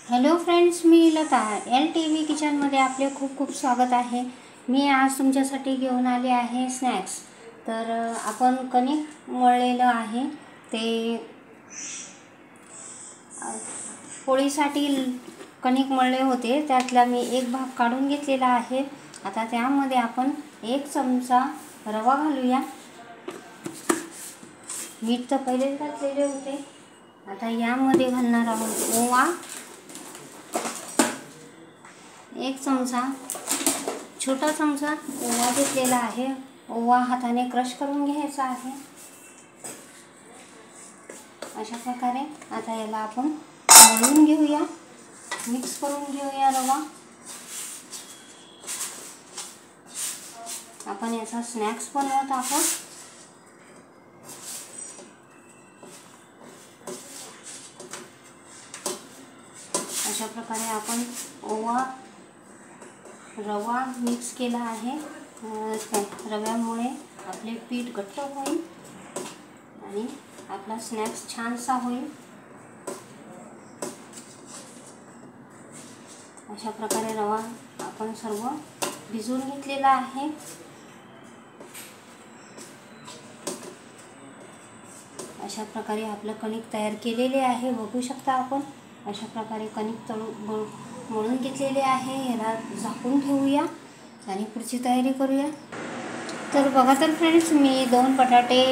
Hello friends, मी Lata LTV किचनमध्ये आपले खूप खूप स्वागत आहे। मी आज तुमच्यासाठी घेऊन आले आहे स्नॅक्स। तर आपण कणिक मळलेलं आहे ते पोळीसाठी कणिक मळले होते, त्यातला मी एक भाग काढून घेतलेला आहे। आता त्यामध्ये आपण 1 चमचा रवा घालूया। मीठ तर पहिलेच घातलेले होते। आता यामध्ये घालणार आहोत ओवा, 1 चमचा, छोटा चमचा ओवा घेतलेला आहे। ओवा हाताने क्रश करून घ्यायचा आहे अशा प्रकारे। आता याला आपण मळून घेऊया, मिक्स करून घेऊया रवा। आपण याचा स्नॅक्स बनवत आहोत। अशा प्रकारे आपण ओवा रवा मिक्स केला आहे। रव्यामुळे आपले पीठ घट्ट होईल आणि आपला स्नॅक्स छानसा होईल। अशा प्रकारे रवा आपण सर्व भिजवून घेतलेला आहे। अशा प्रकारे आपलं कणिक तयार केलेले आहे, बघू शकता आपण। अशा प्रकारे कणिक मळून घेतलेले आहे। याला झाकून ठेवूया आणि पुढची तयारी करूया। तर बघा तर फ्रेंड्स, मी 2 बटाटे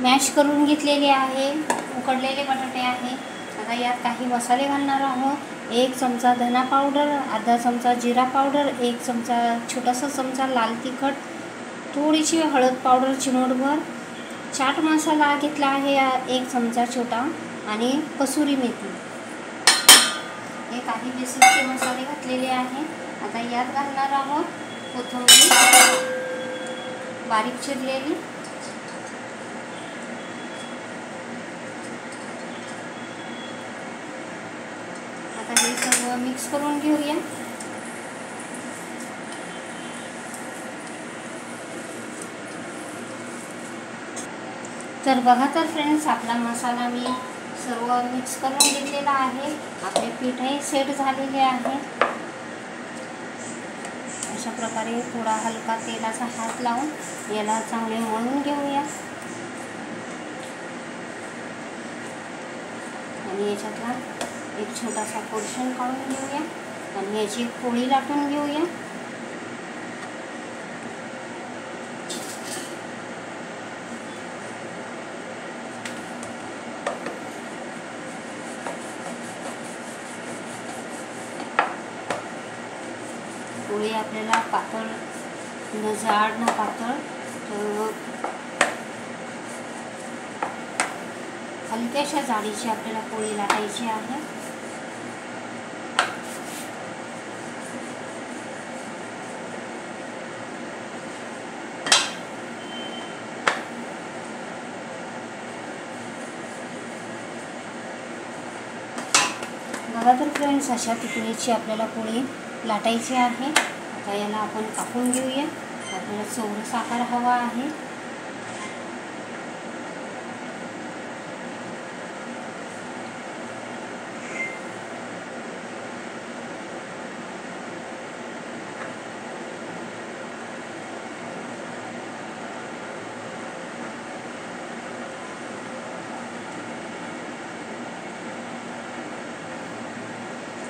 मॅश करून घेतलेले आहे, उकडलेले बटाटे आहे। आता यात काही मसाले घालणार आहोत। 1 चमचा धना पावडर, अर्धा चमचा जिरा पावडर, 1 चमचा छोटासा चमचा लाल तिखट, थोडीशी हळद पावडर चिमूटभर, चाट मसाला घेतला आहे 1 चमचा छोटा आणि कसुरी मेथी। हे काही बेसिकचे मसाले घातलेले आहे। आता यात घालणार आहोत कोथिंबीर बारीक चिरलेली, आता हे सर्व मिक्स करून घेऊया। तर बघा तर फ्रेंड्स, आपला मसाला मी सर्व मिक्स करून घेतलेला आहे। आपले पीठही सेट झालेले आहे। अशा प्रकारे थोडा हलका तेलाचा हात लावून याला चांगले मळून घेऊया आणि याच्यातला एक छोटासा पोर्शन काढून घेऊया आणि याची पोळी लाटून घेऊया। पोळी आपल्याला पातळ न जाड ना पातळ, हलक्याशा जाडीची आपल्याला पोळी लाटायची आहे। बघा तर फ्रेंड्स, अशा तुकडीची आपल्याला पोळी लाटायची आहे। आता याला आपण कापून घेऊया। आपल्याला चौरस आकार हवा आहे।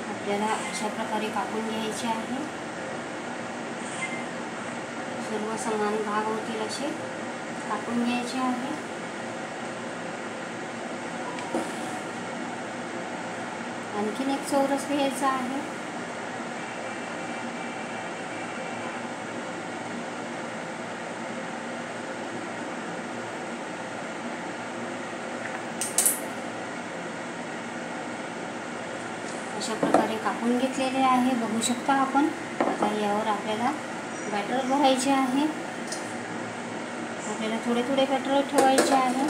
आपल्याला अशा प्रकारे कापून घ्यायचे आहे। सर्व समान भाग होतील असे कापून घ्यायचे आहे। आणखीन एक चौरस घ्यायचा आहे। अशा प्रकारे कापून घेतलेले आहे, बघू शकता आपण। आता यावर आपल्याला बॅटर भरायचे आहे। आपल्याला थोडे थोडे बॅटर ठेवायचे आहे।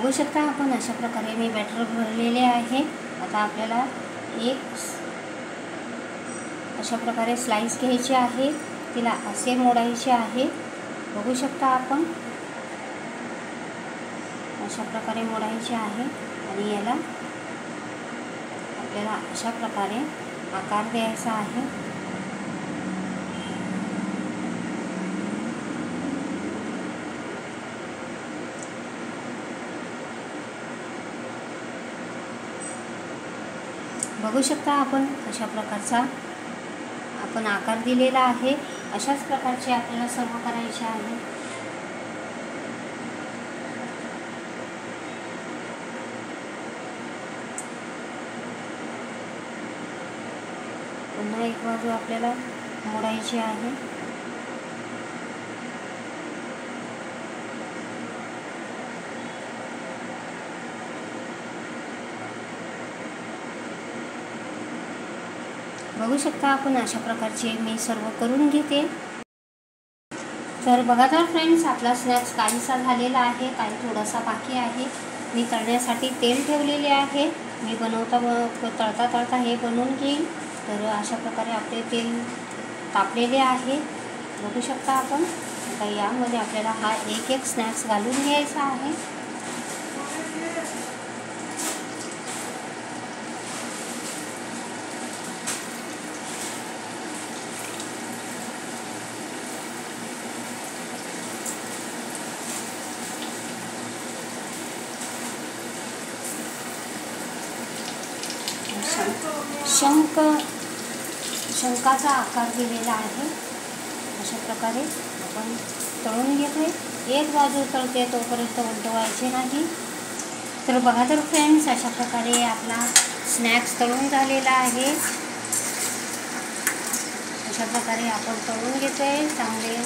बघू शकता आपण अशा प्रकारे मी बॅटर भरलेले आहे. आता आपल्याला एक अशा प्रकारे स्लाइस घ्यायची आहे, तिला असे मोडायचे आहे. बघू शकता आपण अशा प्रकारे मोडायचे आहे आणि याला आपल्याला अशा प्रकारे आकार द्यायचा आहे. बघू शकता आपण अशा प्रकारचा आपण आकार दिलेला आहे. अशाच प्रकारचे आपल्याला सर्व करायचे आहे. पुन्हा एक बाजू आपल्याला मोडायची आहे. बघू शकता आपण अशा प्रकारचे मी सर्व करून घेते. तर बघा तर फ्रेंड्स, आपला स्नॅक्स काहीसा झालेला आहे, काही थोडासा बाकी आहे. मी तळण्यासाठी तेल ठेवलेले आहे. मी तळता हे बनवून घेईल. तर अशा प्रकारे आपले तेल तापलेले आहे. बघू शकता आपण. आता यामध्ये आपल्याला हा एक स्नॅक्स घालून घ्यायचा आहे. शंकाचा आकार दिलेला आहे. अशा प्रकारे आपण तळून घेतोय. एक बाजू तळते तोपर्यंत उलटवायचे नाही. तर बघा तर फ्रेंड्स, अशा प्रकारे आपला स्नॅक्स तळून झालेला आहे. अशा प्रकारे आपण तळून घेतोय. चांगले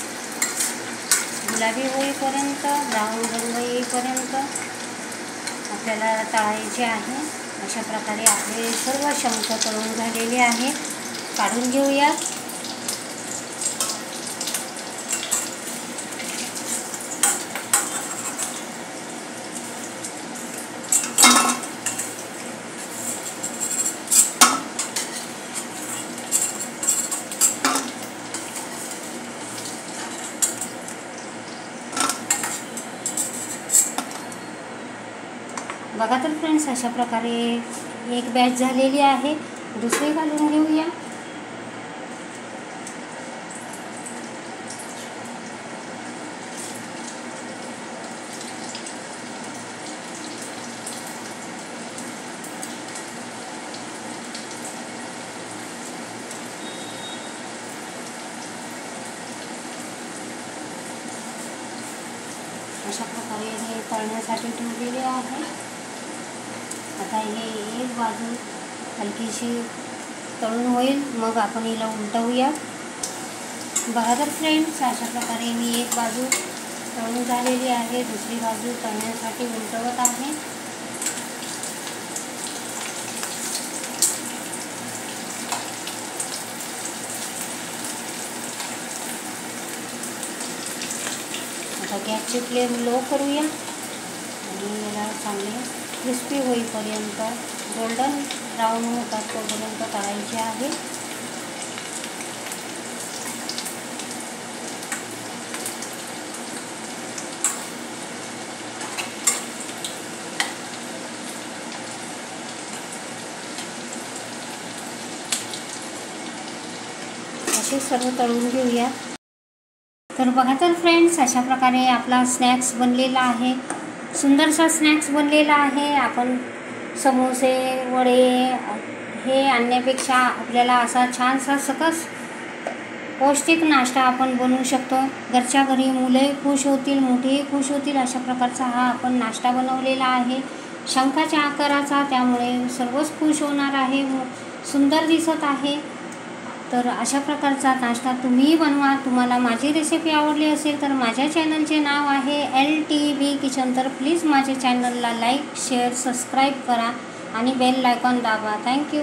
गुलाबी होईपर्यंत, ब्राऊन रंग येईपर्यंत आपल्याला तळायचे आहे. अशा प्रकारे आपले सर्व शंख तळून झालेले आहे. काढून घेऊयात. बघा तर फ्रेंड्स, अशा प्रकारे एक बॅच झालेली आहे. दुसरी घालून घेऊया. अशा प्रकारे हे तळण्यासाठी ठेवलेले आहे. आता हे एक बाजू हलकीशी तळून होईल, मग आपण हिला उलटवूया. बघा तर फ्रेंड्स, अशा प्रकारे मी एक बाजू तळून झालेली आहे. दुसरी बाजू तळण्यासाठी उलटवत आहे. आता गॅसची फ्लेम लो करूया आणि याला चांगले क्रिस्पी होईपर्यंत, गोल्डन ब्राऊन होतात तोपर्यंत तळायचे आहे. असे सर्व तळून घेऊया. तर बघा तर फ्रेंड्स, अशा प्रकारे आपला स्नॅक्स बनलेला आहे. सुंदरसा स्नॅक्स बनलेला आहे. आपण समोसे, वडे हे आणण्यापेक्षा आपल्याला असा छानसा सकस पौष्टिक नाश्ता आपण बनवू शकतो. घरच्या घरी मुलंही खुश होतील, मोठेही खुश होतील. अशा प्रकारचा हा आपण नाश्ता बनवलेला आहे. शंखाच्या आकाराचा, त्यामुळे सर्वच खुश होणार आहे. सुंदर दिसत आहे. तर अशा प्रकारचा नाश्ता तुम्हीही बनवा. तुम्हाला माझी रेसिपी आवडली असेल तर माझ्या चॅनलचे नाव आहे LTV किचन. तर प्लीज माझ्या चॅनलला लाईक, शेअर, सबस्क्राईब करा आणि बेल आयकॉन दाबा. थँक्यू.